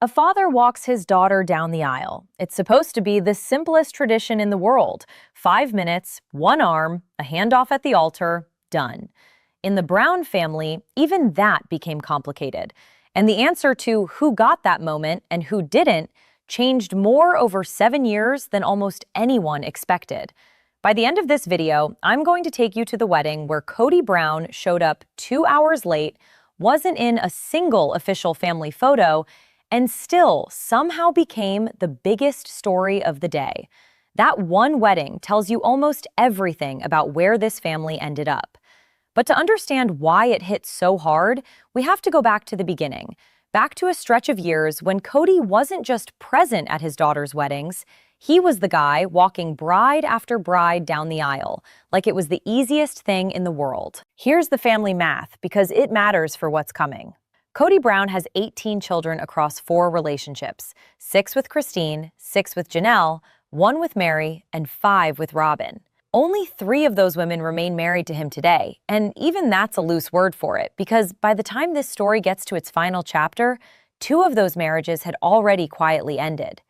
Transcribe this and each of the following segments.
A father walks his daughter down the aisle. It's supposed to be the simplest tradition in the world. 5 minutes, one arm, a handoff at the altar, done. In the Brown family, even that became complicated. And the answer to who got that moment and who didn't changed more over 7 years than almost anyone expected. By the end of this video, I'm going to take you to the wedding where Kody Brown showed up 2 hours late, wasn't in a single official family photo, and still somehow became the biggest story of the day. That one wedding tells you almost everything about where this family ended up. But to understand why it hit so hard, we have to go back to the beginning, back to a stretch of years when Kody wasn't just present at his daughter's weddings, he was the guy walking bride after bride down the aisle, like it was the easiest thing in the world. Here's the family math, because it matters for what's coming. Kody Brown has 18 children across 4 relationships, 6 with Christine, 6 with Janelle, 1 with Meri, and 5 with Robyn. Only 3 of those women remain married to him today, and even that's a loose word for it, because by the time this story gets to its final chapter, 2 of those marriages had already quietly ended.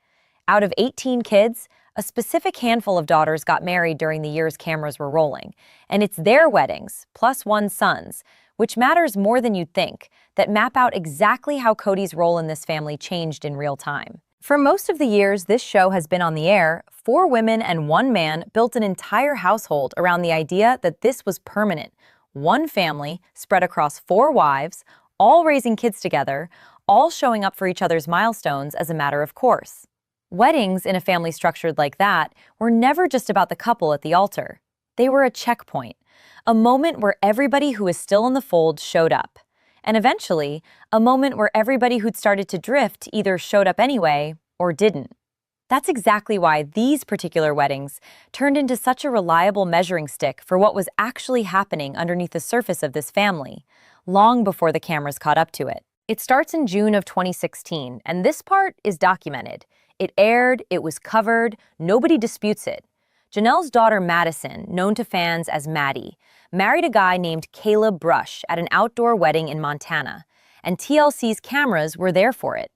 Out of 18 kids, a specific handful of daughters got married during the years cameras were rolling, and it's their weddings, plus 1 son's, which matters more than you'd think, that map out exactly how Kody's role in this family changed in real time. For most of the years this show has been on the air, 4 women and 1 man built an entire household around the idea that this was permanent. One family spread across 4 wives, all raising kids together, all showing up for each other's milestones as a matter of course. Weddings in a family structured like that were never just about the couple at the altar. They were a checkpoint, a moment where everybody who was still in the fold showed up. And eventually, a moment where everybody who'd started to drift either showed up anyway or didn't. That's exactly why these particular weddings turned into such a reliable measuring stick for what was actually happening underneath the surface of this family, long before the cameras caught up to it. It starts in June of 2016, and this part is documented. It aired, it was covered, nobody disputes it. Janelle's daughter Madison, known to fans as Maddie, married a guy named Caleb Brush at an outdoor wedding in Montana, and TLC's cameras were there for it.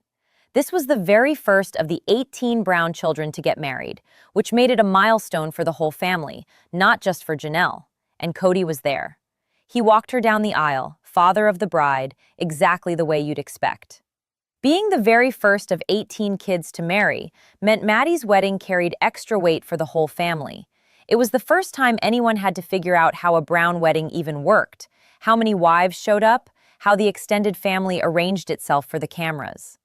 This was the very first of the 18 Brown children to get married, which made it a milestone for the whole family, not just for Janelle. And Kody was there. He walked her down the aisle, father of the bride, exactly the way you'd expect. Being the very first of 18 kids to marry meant Maddie's wedding carried extra weight for the whole family. It was the first time anyone had to figure out how a Brown wedding even worked, how many wives showed up, how the extended family arranged itself for the cameras.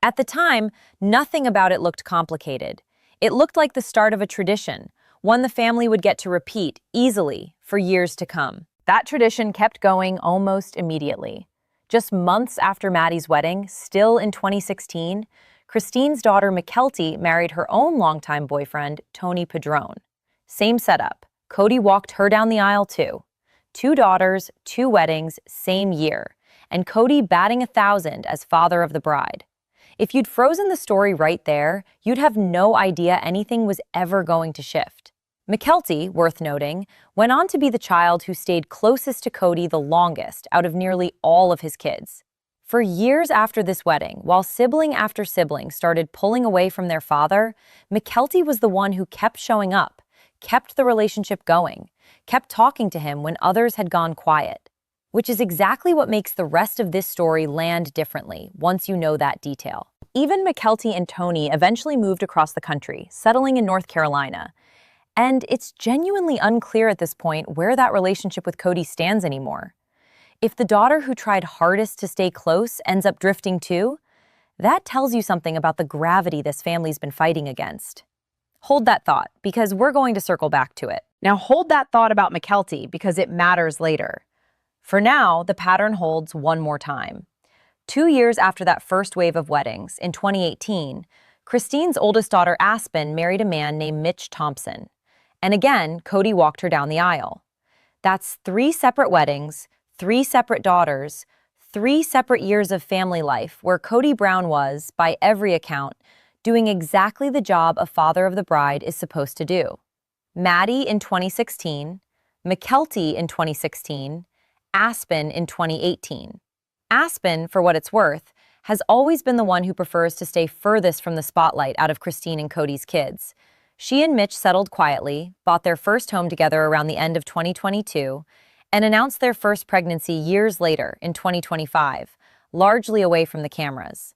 At the time, nothing about it looked complicated. It looked like the start of a tradition, one the family would get to repeat easily for years to come. That tradition kept going almost immediately. Just months after Maddie's wedding, still in 2016, Christine's daughter Mykelti married her own longtime boyfriend, Tony Padron. Same setup. Kody walked her down the aisle too. 2 daughters, 2 weddings, same year. And Kody batting 1,000 as father of the bride. If you'd frozen the story right there, you'd have no idea anything was ever going to shift. Mykelti, worth noting, went on to be the child who stayed closest to Kody the longest out of nearly all of his kids. For years after this wedding, while sibling after sibling started pulling away from their father, Mykelti was the one who kept showing up, kept the relationship going, kept talking to him when others had gone quiet. Which is exactly what makes the rest of this story land differently once you know that detail. Even Mykelti and Tony eventually moved across the country, settling in North Carolina. And it's genuinely unclear at this point where that relationship with Kody stands anymore. If the daughter who tried hardest to stay close ends up drifting too, that tells you something about the gravity this family's been fighting against. Hold that thought, because we're going to circle back to it. Now hold that thought about Mykelti, because it matters later. For now, the pattern holds one more time. 2 years after that first wave of weddings, in 2018, Christine's oldest daughter Aspyn married a man named Mitch Thompson. And again, Kody walked her down the aisle. That's 3 separate weddings, 3 separate daughters, 3 separate years of family life where Kody Brown was, by every account, doing exactly the job a father of the bride is supposed to do. Maddie in 2016, Mykelti in 2016, Aspyn in 2018. Aspyn, for what it's worth, has always been the one who prefers to stay furthest from the spotlight out of Christine and Kody's kids. She and Mitch settled quietly, bought their first home together around the end of 2022, and announced their first pregnancy years later in 2025, largely away from the cameras.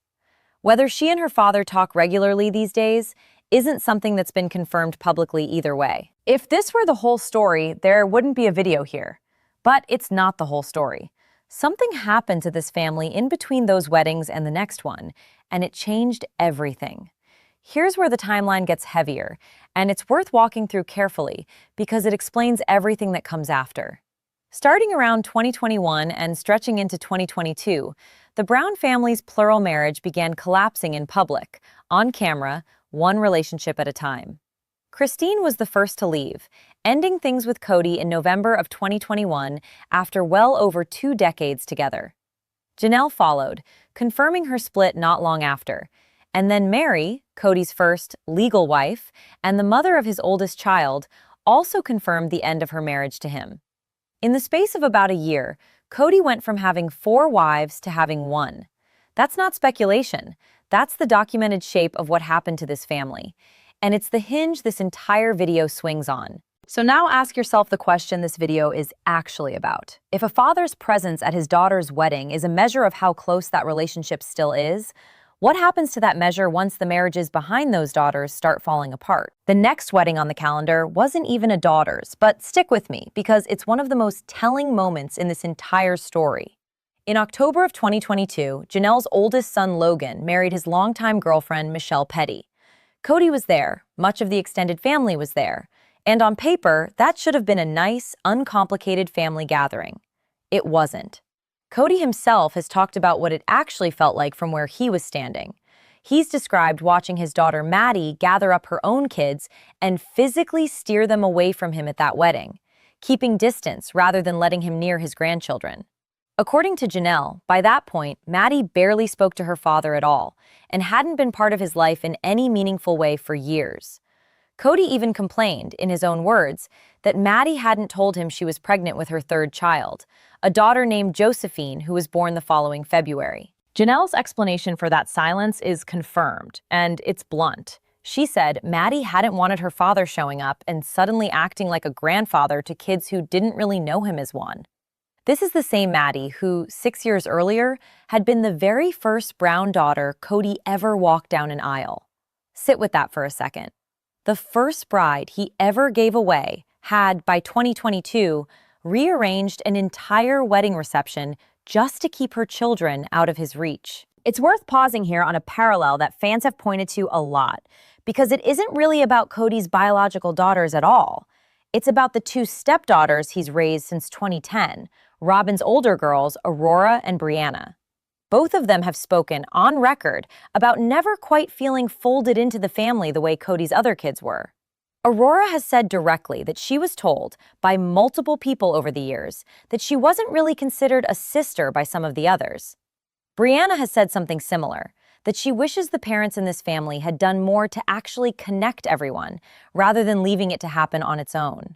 Whether she and her father talk regularly these days isn't something that's been confirmed publicly either way. If this were the whole story, there wouldn't be a video here. But it's not the whole story. Something happened to this family in between those weddings and the next one, and it changed everything. Here's where the timeline gets heavier, and it's worth walking through carefully because it explains everything that comes after. Starting around 2021 and stretching into 2022, the Brown family's plural marriage began collapsing in public, on camera, one relationship at a time. Christine was the first to leave, ending things with Kody in November of 2021 after well over 2 decades together. Janelle followed, confirming her split not long after, and then Meri, Kody's first legal wife and the mother of his oldest child, also confirmed the end of her marriage to him. In the space of about a year, Kody went from having 4 wives to having 1. That's not speculation. That's the documented shape of what happened to this family. And it's the hinge this entire video swings on. So now ask yourself the question this video is actually about. If a father's presence at his daughter's wedding is a measure of how close that relationship still is, what happens to that measure once the marriages behind those daughters start falling apart? The next wedding on the calendar wasn't even a daughter's, but stick with me because it's one of the most telling moments in this entire story. In October of 2022, Janelle's oldest son Logan married his longtime girlfriend Mykelti. Kody was there, much of the extended family was there, and on paper, that should have been a nice, uncomplicated family gathering. It wasn't. Kody himself has talked about what it actually felt like from where he was standing. He's described watching his daughter Maddie gather up her own kids and physically steer them away from him at that wedding, keeping distance rather than letting him near his grandchildren. According to Janelle, by that point, Maddie barely spoke to her father at all and hadn't been part of his life in any meaningful way for years. Kody even complained, in his own words, that Maddie hadn't told him she was pregnant with her 3rd child, a daughter named Josephine who was born the following February. Janelle's explanation for that silence is confirmed, and it's blunt. She said Maddie hadn't wanted her father showing up and suddenly acting like a grandfather to kids who didn't really know him as one. This is the same Maddie who, 6 years earlier, had been the very first Brown daughter Kody ever walked down an aisle. Sit with that for a second. The first bride he ever gave away had, by 2022, rearranged an entire wedding reception just to keep her children out of his reach. It's worth pausing here on a parallel that fans have pointed to a lot, because it isn't really about Kody's biological daughters at all. It's about the 2 stepdaughters he's raised since 2010, Robyn's older girls, Aurora and Brianna. Both of them have spoken on record about never quite feeling folded into the family the way Kody's other kids were. Aurora has said directly that she was told by multiple people over the years that she wasn't really considered a sister by some of the others. Brianna has said something similar, that she wishes the parents in this family had done more to actually connect everyone, rather than leaving it to happen on its own.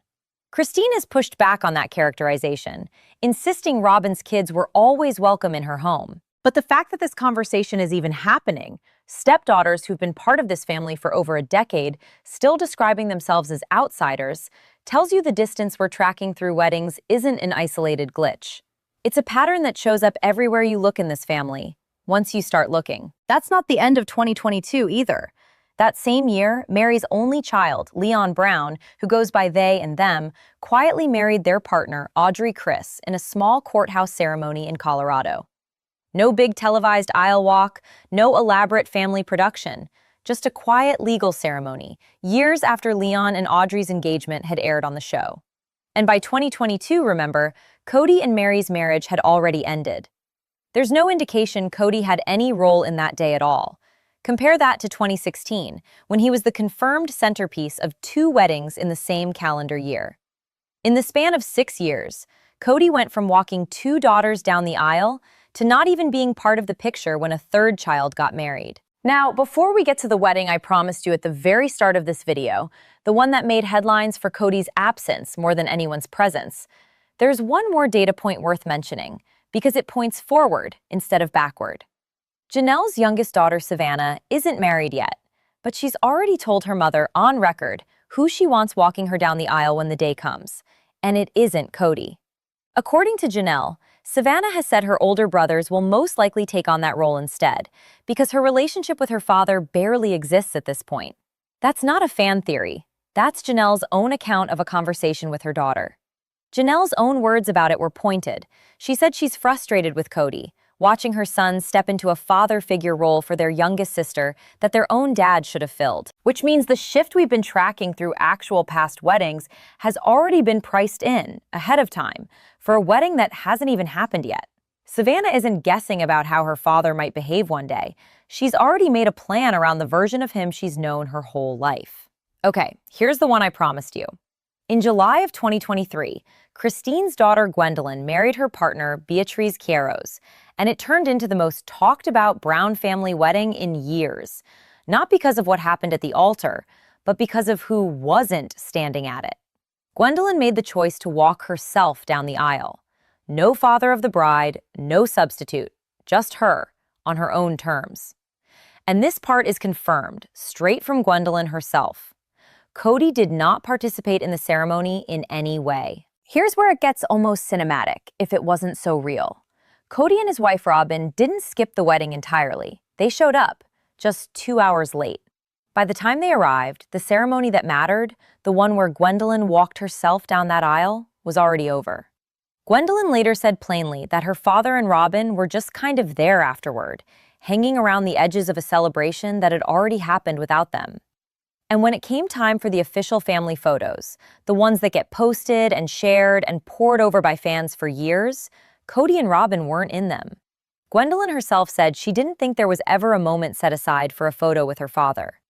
Christine has pushed back on that characterization, insisting Robyn's kids were always welcome in her home. But the fact that this conversation is even happening, stepdaughters who've been part of this family for over a decade, still describing themselves as outsiders, tells you the distance we're tracking through weddings isn't an isolated glitch. It's a pattern that shows up everywhere you look in this family, once you start looking. That's not the end of 2022 either. That same year, Meri's only child, Leon Brown, who goes by they and them, quietly married their partner, Audrey Chris, in a small courthouse ceremony in Colorado. No big televised aisle walk, no elaborate family production, just a quiet legal ceremony, years after Leon and Audrey's engagement had aired on the show. And by 2022, remember, Kody and Meri's marriage had already ended. There's no indication Kody had any role in that day at all. Compare that to 2016, when he was the confirmed centerpiece of 2 weddings in the same calendar year. In the span of 6 years, Kody went from walking 2 daughters down the aisle to not even being part of the picture when a 3rd child got married. Now, before we get to the wedding I promised you at the very start of this video, the one that made headlines for Kody's absence more than anyone's presence, there's one more data point worth mentioning, because it points forward instead of backward. Janelle's youngest daughter, Savannah, isn't married yet, but she's already told her mother on record who she wants walking her down the aisle when the day comes, and it isn't Kody. According to Janelle, Savannah has said her older brothers will most likely take on that role instead, because her relationship with her father barely exists at this point. That's not a fan theory. That's Janelle's own account of a conversation with her daughter. Janelle's own words about it were pointed. She said she's frustrated with Kody, watching her sons step into a father figure role for their youngest sister that their own dad should have filled. Which means the shift we've been tracking through actual past weddings has already been priced in, ahead of time, for a wedding that hasn't even happened yet. Savannah isn't guessing about how her father might behave one day. She's already made a plan around the version of him she's known her whole life. Okay, here's the one I promised you. In July of 2023, Christine's daughter Gwendlyn married her partner Beatriz Quiros, and it turned into the most talked about Brown family wedding in years. Not because of what happened at the altar, but because of who wasn't standing at it. Gwendlyn made the choice to walk herself down the aisle. No father of the bride, no substitute, just her, on her own terms. And this part is confirmed, straight from Gwendlyn herself. Kody did not participate in the ceremony in any way. Here's where it gets almost cinematic, if it wasn't so real. Kody and his wife Robyn didn't skip the wedding entirely. They showed up, just 2 hours late. By the time they arrived, the ceremony that mattered, the one where Gwendlyn walked herself down that aisle, was already over. Gwendlyn later said plainly that her father and Robyn were just kind of there afterward, hanging around the edges of a celebration that had already happened without them. And when it came time for the official family photos, the ones that get posted and shared and pored over by fans for years, Kody and Robyn weren't in them. Gwendlyn herself said she didn't think there was ever a moment set aside for a photo with her father.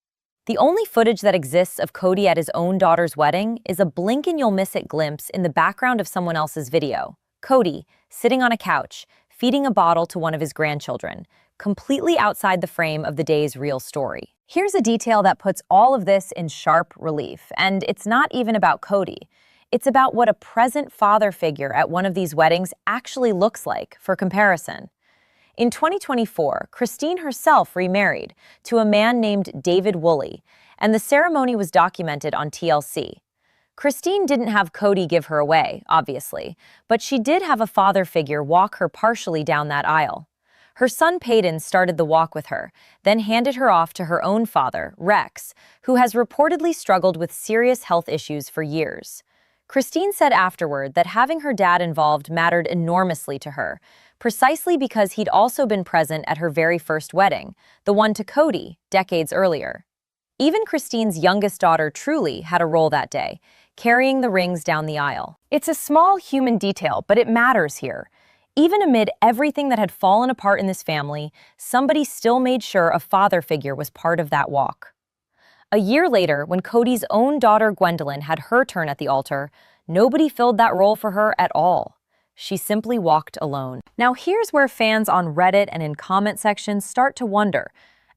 The only footage that exists of Kody at his own daughter's wedding is a blink-and-you'll-miss-it glimpse in the background of someone else's video. Kody, sitting on a couch, feeding a bottle to one of his grandchildren, completely outside the frame of the day's real story. Here's a detail that puts all of this in sharp relief, and it's not even about Kody. It's about what a present father figure at one of these weddings actually looks like, for comparison. In 2024, Christine herself remarried to a man named David Woolley, and the ceremony was documented on TLC. Christine didn't have Kody give her away, obviously, but she did have a father figure walk her partially down that aisle. Her son Peyton started the walk with her, then handed her off to her own father, Rex, who has reportedly struggled with serious health issues for years. Christine said afterward that having her dad involved mattered enormously to her, precisely because he'd also been present at her very first wedding, the one to Kody, decades earlier. Even Christine's youngest daughter, Truly, had a role that day, carrying the rings down the aisle. It's a small human detail, but it matters here. Even amid everything that had fallen apart in this family, somebody still made sure a father figure was part of that walk. A year later, when Kody's own daughter Gwendlyn had her turn at the altar, nobody filled that role for her at all. She simply walked alone. Now here's where fans on Reddit and in comment sections start to wonder,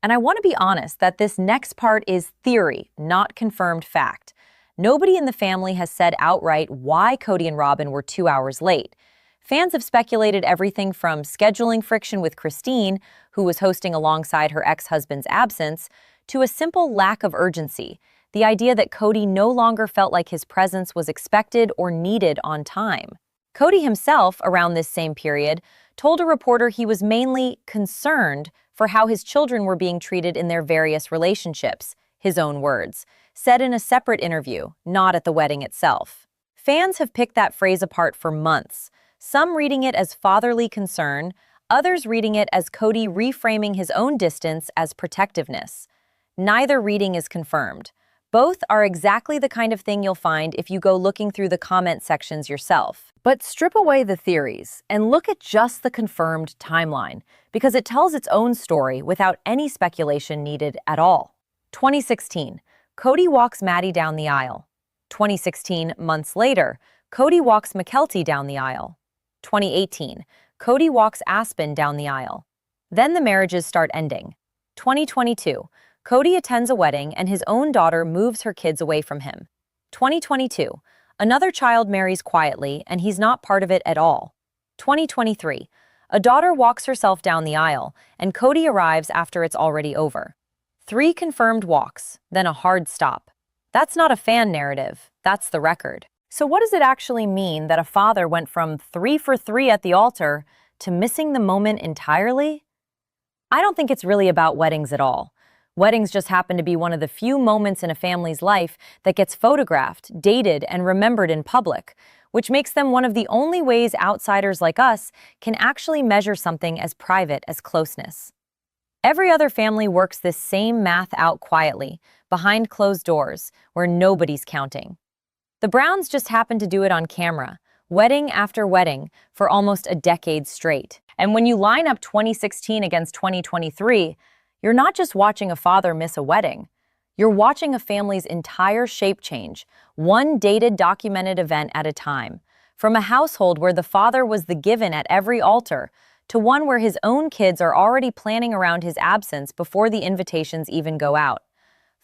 and I want to be honest that this next part is theory, not confirmed fact. Nobody in the family has said outright why Kody and Robyn were 2 hours late. Fans have speculated everything from scheduling friction with Christine, who was hosting alongside her ex-husband's absence, to a simple lack of urgency, the idea that Kody no longer felt like his presence was expected or needed on time. Kody himself, around this same period, told a reporter he was mainly concerned for how his children were being treated in their various relationships, his own words, said in a separate interview, not at the wedding itself. Fans have picked that phrase apart for months, some reading it as fatherly concern, others reading it as Kody reframing his own distance as protectiveness. Neither reading is confirmed. Both are exactly the kind of thing you'll find if you go looking through the comment sections yourself. But strip away the theories and look at just the confirmed timeline, because it tells its own story without any speculation needed at all. 2016, Kody walks Maddie down the aisle. 2016, months later, Kody walks Mykelti down the aisle. 2018, Kody walks Aspyn down the aisle. Then the marriages start ending. 2022, Kody attends a wedding and his own daughter moves her kids away from him. 2022, another child marries quietly and he's not part of it at all. 2023, A daughter walks herself down the aisle, and Kody arrives after it's already over. 3 confirmed walks, then a hard stop. That's not a fan narrative, that's the record. So what does it actually mean that a father went from 3 for 3 at the altar to missing the moment entirely? I don't think it's really about weddings at all. Weddings just happen to be one of the few moments in a family's life that gets photographed, dated, and remembered in public, which makes them one of the only ways outsiders like us can actually measure something as private as closeness. Every other family works this same math out quietly, behind closed doors, where nobody's counting. The Browns just happen to do it on camera, wedding after wedding, for almost a decade straight. And when you line up 2016 against 2023, you're not just watching a father miss a wedding. You're watching a family's entire shape change, one dated, documented event at a time. From a household where the father was the given at every altar, to one where his own kids are already planning around his absence before the invitations even go out.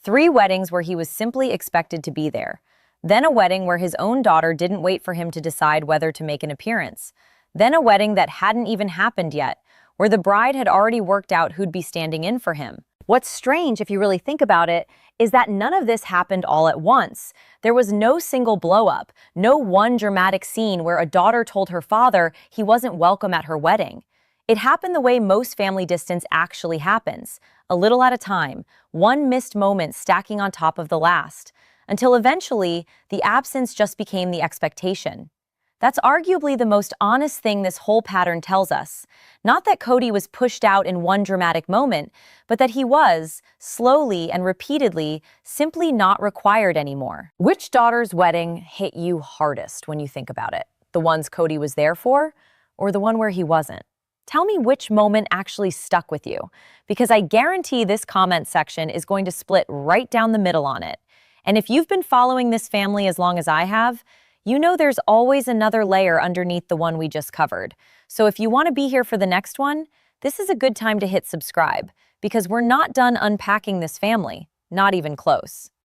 3 weddings where he was simply expected to be there. Then a wedding where his own daughter didn't wait for him to decide whether to make an appearance. Then a wedding that hadn't even happened yet, where the bride had already worked out who'd be standing in for him. What's strange, if you really think about it, is that none of this happened all at once. There was no single blow-up, no one dramatic scene where a daughter told her father he wasn't welcome at her wedding. It happened the way most family distance actually happens, a little at a time, one missed moment stacking on top of the last, until eventually the absence just became the expectation. That's arguably the most honest thing this whole pattern tells us. Not that Kody was pushed out in one dramatic moment, but that he was, slowly and repeatedly, simply not required anymore. Which daughter's wedding hit you hardest when you think about it? The ones Kody was there for, or the one where he wasn't? Tell me which moment actually stuck with you, because I guarantee this comment section is going to split right down the middle on it. And if you've been following this family as long as I have, you know there's always another layer underneath the one we just covered. So if you want to be here for the next one, this is a good time to hit subscribe, because we're not done unpacking this family, not even close.